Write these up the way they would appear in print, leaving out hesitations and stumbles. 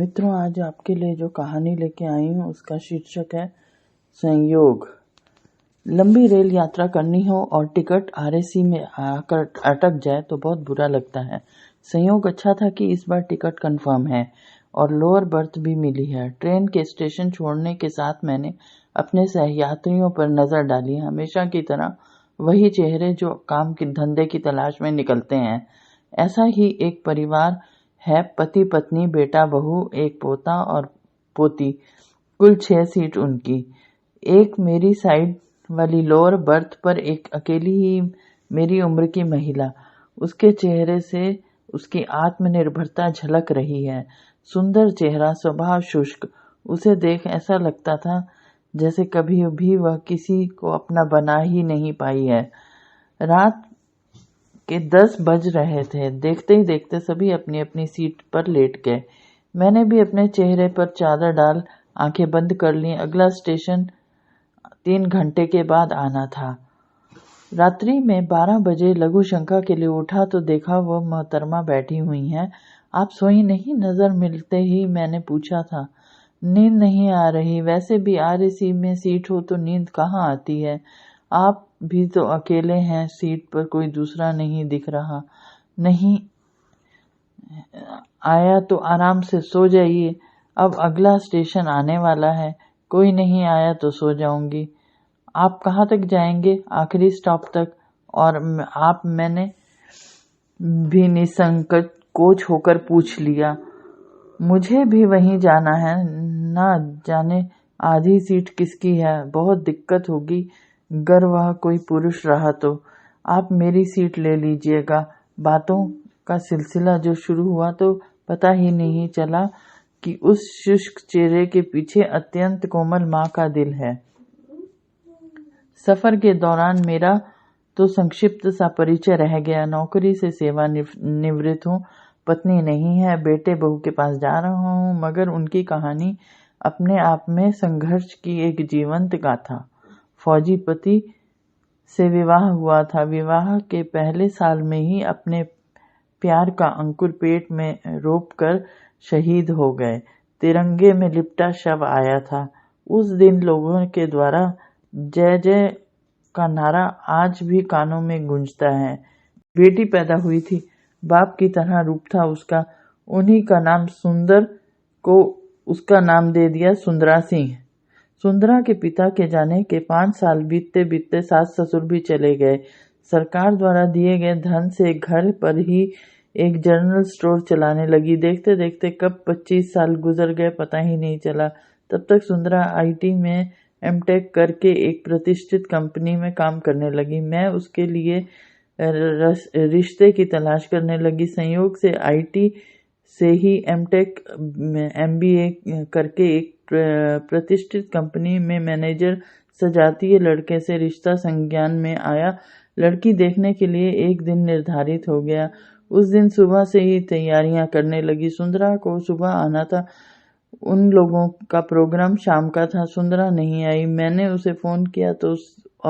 मित्रों, आज आपके लिए जो कहानी लेके आई हूँ उसका शीर्षक है संयोग। लंबी रेल यात्रा करनी हो और टिकट आरएसी में आकर अटक जाए तो बहुत बुरा लगता है। संयोग अच्छा था कि इस बार टिकट कंफर्म है और लोअर बर्थ भी मिली है। ट्रेन के स्टेशन छोड़ने के साथ मैंने अपने सहयात्रियों पर नजर डाली। हमेशा की तरह वही चेहरे जो काम की धंधे की तलाश में निकलते हैं। ऐसा ही एक परिवार है, पति पत्नी, बेटा बहू, एक पोता और पोती, कुल 6 सीट उनकी। एक मेरी साइड वाली लोअर बर्थ पर एक अकेली ही मेरी उम्र की महिला। उसके चेहरे से उसकी आत्मनिर्भरता झलक रही है। सुंदर चेहरा, स्वभाव शुष्क। उसे देख ऐसा लगता था जैसे कभी भी वह किसी को अपना बना ही नहीं पाई है। रात के 10 बज रहे थे। देखते ही देखते सभी अपनी अपनी सीट पर लेट गए। मैंने भी अपने चेहरे पर चादर डाल आंखें बंद कर ली। अगला स्टेशन 3 घंटे के बाद आना था। रात्रि में 12 बजे लघु शंका के लिए उठा तो देखा वह मोहतरमा बैठी हुई हैं। आप सोई नहीं? नजर मिलते ही मैंने पूछा था। नींद नहीं आ रही। वैसे भी आरएसी में सीट हो तो नींद कहाँ आती है। आप भी तो अकेले हैं, सीट पर कोई दूसरा नहीं दिख रहा। नहीं आया तो आराम से सो जाइए, अब अगला स्टेशन आने वाला है। कोई नहीं आया तो सो जाऊंगी। आप कहाँ तक जाएंगे? आखिरी स्टॉप तक। और आप? मैंने भी निसंकोच होकर पूछ लिया। मुझे भी वहीं जाना है। ना जाने आधी सीट किसकी है। बहुत दिक्कत होगी अगर वह कोई पुरुष रहा तो। आप मेरी सीट ले लीजिएगा। बातों का सिलसिला जो शुरू हुआ तो पता ही नहीं चला कि उस शुष्क चेहरे के पीछे अत्यंत कोमल माँ का दिल है। सफर के दौरान मेरा तो संक्षिप्त सा परिचय रह गया। नौकरी से सेवा निवृत्त हूँ। पत्नी नहीं है। बेटे बहू के पास जा रहा हूँ, मगर उनकी कहानी अपने आप में संघर्ष की एक जीवंत गाथा। फौजी पति से विवाह हुआ था। विवाह के पहले साल में ही अपने प्यार का अंकुर पेट में रोप कर शहीद हो गए। तिरंगे में लिपटा शव आया था। उस दिन लोगों के द्वारा जय जय का नारा आज भी कानों में गूंजता है। बेटी पैदा हुई थी। बाप की तरह रूप था उसका। उन्हीं का नाम सुंदर को उसका नाम दे दिया सुंदरा सिंह। सुंदरा के पिता के जाने के 5 साल बीतते बीतते सास ससुर भी चले गए। सरकार द्वारा दिए गए धन से घर पर ही एक जनरल स्टोर चलाने लगी। देखते देखते कब 25 साल गुजर गए पता ही नहीं चला। तब तक सुंदरा आईटी में एमटेक करके एक प्रतिष्ठित कंपनी में काम करने लगी। मैं उसके लिए रिश्ते की तलाश करने लगी। संयोग से आईटी से ही एमटेक एमबीए करके एक प्रतिष्ठित कंपनी में मैनेजर सजातीय लड़के से रिश्ता संज्ञान में आया। लड़की देखने के लिए एक दिन निर्धारित हो गया। उस दिन सुबह से ही तैयारियां करने लगी। सुंदरा को सुबह आना था। उन लोगों का प्रोग्राम शाम का था। सुंदरा नहीं आई। मैंने उसे फोन किया तो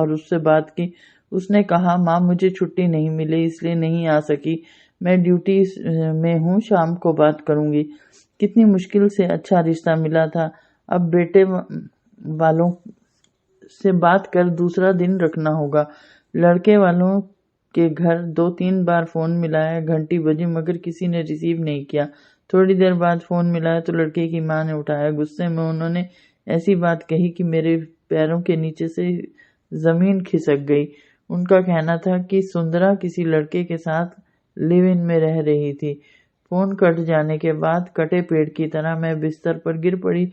उससे बात की। उसने कहा, माँ मुझे छुट्टी नहीं मिली इसलिए नहीं आ सकी। मैं ड्यूटी में हूँ, शाम को बात करूंगी। कितनी मुश्किल से अच्छा रिश्ता मिला था। अब बेटे वालों से बात कर दूसरा दिन रखना होगा। लड़के वालों के घर 2-3 बार फोन मिलाया, घंटी बजी मगर किसी ने रिसीव नहीं किया। थोड़ी देर बाद फोन मिलाया तो लड़के की मां ने उठाया। गुस्से में उन्होंने ऐसी बात कही कि मेरे पैरों के नीचे से जमीन खिसक गई। उनका कहना था कि सुंदरा किसी लड़के के साथ लिव इन में रह रही थी। फोन कट जाने के बाद कटे पेड़ की तरह मैं बिस्तर पर गिर पड़ी।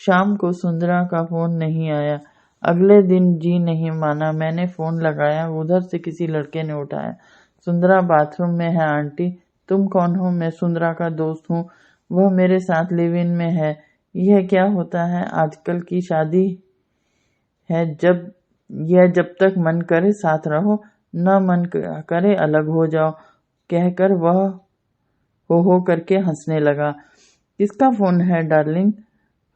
शाम को सुंदरा का फोन नहीं आया। अगले दिन जी नहीं माना। मैंने फोन लगाया, उधर से किसी लड़के ने उठाया। सुंदरा बाथरूम में है आंटी। तुम कौन हो? मैं सुंदरा का दोस्त हूँ। वह मेरे साथ लिव इन में है। यह क्या होता है? आजकल की शादी है, जब तक मन करे साथ रहो, न मन करे अलग हो जाओ, कहकर वह हो करके हंसने लगा। किसका फोन है डार्लिंग?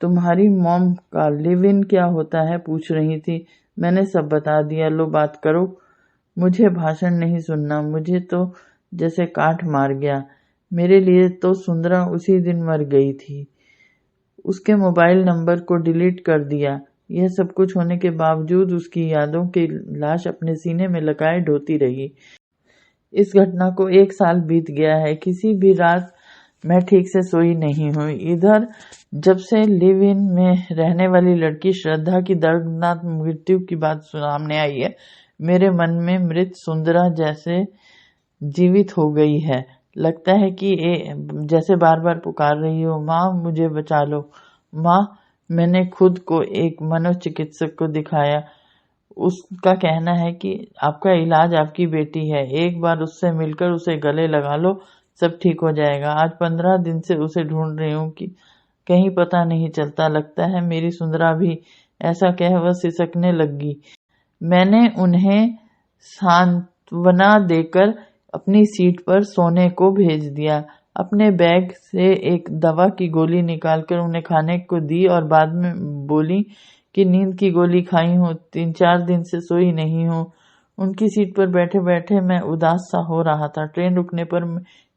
तुम्हारी मॉम का। लिव इन क्या होता है पूछ रही थी। मैंने सब बता दिया। लो बात करो। मुझे भाषण नहीं सुनना। मुझे तो जैसे काठ मार गया। मेरे लिए तो सुंदरा उसी दिन मर गई थी। उसके मोबाइल नंबर को डिलीट कर दिया। यह सब कुछ होने के बावजूद उसकी यादों की लाश अपने सीने में लगाए ढोती रही। इस घटना को 1 साल बीत गया है। किसी भी रात मैं ठीक से सोई नहीं हूँ। इधर जब से लिव इन में रहने वाली लड़की श्रद्धा की दर्दनाक मृत्यु की बात सामने आई है, मेरे मन में मृत सुंदरा जैसे जीवित हो गई है। लगता है कि जैसे बार बार पुकार रही हो, माँ मुझे बचा लो, माँ। मैंने खुद को एक मनोचिकित्सक को दिखाया। उसका कहना है कि आपका इलाज आपकी बेटी है, एक बार उससे मिलकर उसे गले लगा लो, सब ठीक हो जाएगा। आज 15 दिन से उसे ढूंढ रही हूँ कि कहीं पता नहीं चलता। लगता है मेरी सुंदरा भी, ऐसा कह वह सिसकने लगी। मैंने उन्हें सांत्वना देकर अपनी सीट पर सोने को भेज दिया। अपने बैग से एक दवा की गोली निकालकर उन्हें खाने को दी और बाद में बोली कि नींद की गोली खाई हूँ, 3-4 दिन से सोई नहीं हूँ। उनकी सीट पर बैठे बैठे मैं उदास सा हो रहा था। ट्रेन रुकने पर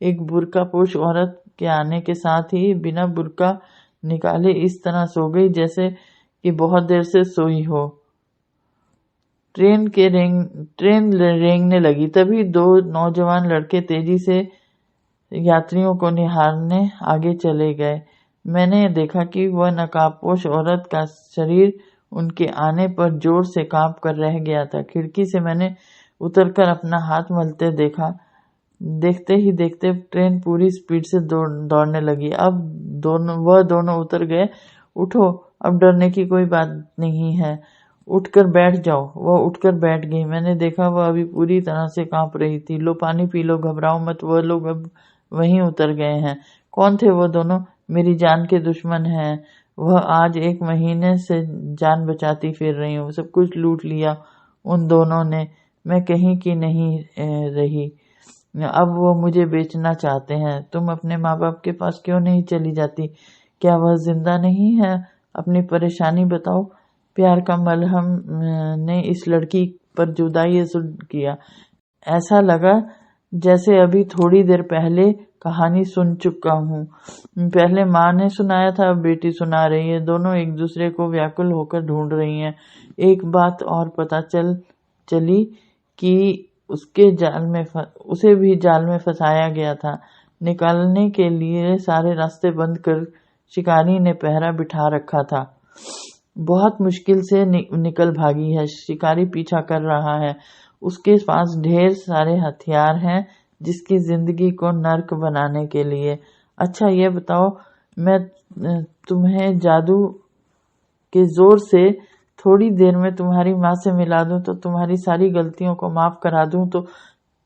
एक बुर्कापोश औरत के आने के साथ ही बिना बुर्का निकाले इस तरह सो गई जैसे कि बहुत देर से सोई हो। ट्रेन रेंगने लगी। तभी 2 नौजवान लड़के तेजी से यात्रियों को निहारने आगे चले गए। मैंने देखा कि वह नकाबपोश औरत का शरीर उनके आने पर जोर से कांप कर रह गया था। खिड़की से मैंने उतरकर अपना हाथ मलते देखा। देखते ही देखते ट्रेन पूरी स्पीड से दौड़ने लगी। अब वह दोनों उतर गए। उठो, अब डरने की कोई बात नहीं है, उठकर बैठ जाओ। वह उठकर बैठ गई। मैंने देखा वह अभी पूरी तरह से कांप रही थी। लो पानी पी लो, घबराओ मत, वह लोग अब वहीं उतर गए हैं। कौन थे वो दोनों? मेरी जान के दुश्मन हैं। वह आज 1 महीने से जान बचाती फिर रही हूँ। सब कुछ लूट लिया उन दोनों ने, मैं कहीं की नहीं रही। अब वो मुझे बेचना चाहते हैं। तुम अपने माँ बाप के पास क्यों नहीं चली जाती? क्या वह जिंदा नहीं है? अपनी परेशानी बताओ। प्यार का मलहम ने इस लड़की पर जुदाई असर किया। ऐसा लगा जैसे अभी थोड़ी देर पहले कहानी सुन चुका हूँ। पहले माँ ने सुनाया था, अब बेटी सुना रही है। दोनों एक दूसरे को व्याकुल होकर ढूंढ रही हैं। एक बात और पता चली कि उसे भी जाल में फंसाया गया था। निकालने के लिए सारे रास्ते बंद कर शिकारी ने पहरा बिठा रखा था। बहुत मुश्किल से निकल भागी है। शिकारी पीछा कर रहा है। उसके पास ढेर सारे हथियार हैं जिसकी जिंदगी को नर्क बनाने के लिए। अच्छा ये बताओ, मैं तुम्हें जादू के जोर से थोड़ी देर में तुम्हारी माँ से मिला दूं तो तुम्हारी सारी गलतियों को माफ करा दूं तो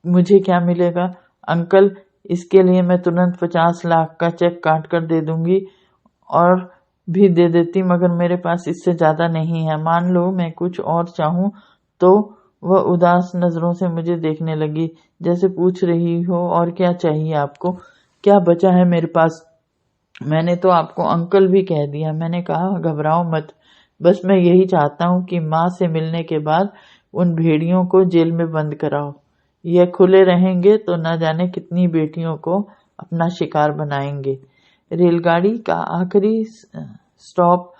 मुझे क्या मिलेगा? अंकल, इसके लिए मैं तुरंत 50 लाख का चेक काट कर दे दूंगी और भी दे देती, मगर मेरे पास इससे ज्यादा नहीं है। मान लो मैं कुछ और चाहूं तो। वह उदास नजरों से मुझे देखने लगी, जैसे पूछ रही हो और क्या चाहिए आपको? क्या बचा है मेरे पास? मैंने तो आपको अंकल भी कह दिया। मैंने कहा घबराओ मत, बस मैं यही चाहता हूँ कि माँ से मिलने के बाद उन भेड़ियों को जेल में बंद कराओ। यह खुले रहेंगे तो न जाने कितनी बेटियों को अपना शिकार बनाएंगे। रेलगाड़ी का आखिरी स्टॉप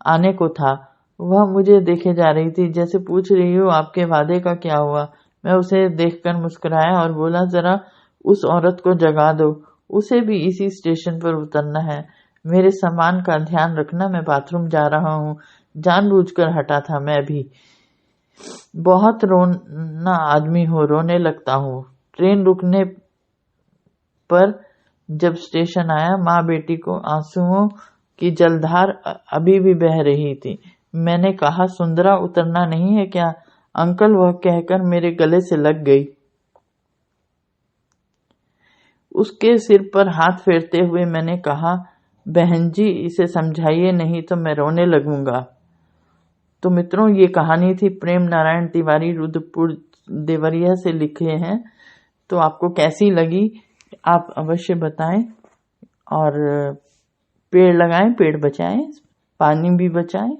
आने को था। वह मुझे देखे जा रही थी, जैसे पूछ रही हो आपके वादे का क्या हुआ। मैं उसे देखकर मुस्कुराया और बोला, जरा उस औरत को जगा दो, उसे भी इसी स्टेशन पर उतरना है। मेरे सामान का ध्यान रखना, मैं बाथरूम जा रहा हूँ। जानबूझकर हटा था मैं भी। बहुत रोना आदमी हूँ, रोने लगता हूँ। ट्रेन रुकने पर जब स्टेशन आया, माँ बेटी को आंसुओं की जलधार अभी भी बह रही थी। मैंने कहा, सुंदरा उतरना नहीं है क्या? अंकल, वह कहकर मेरे गले से लग गई। उसके सिर पर हाथ फेरते हुए मैंने कहा, बहन जी इसे समझाइए, नहीं तो मैं रोने लगूंगा। तो मित्रों, ये कहानी थी प्रेम नारायण तिवारी रुद्रपुर देवरिया से लिखे हैं। तो आपको कैसी लगी आप अवश्य बताएं और पेड़ लगाएं, पेड़ बचाएं, पानी भी बचाएं।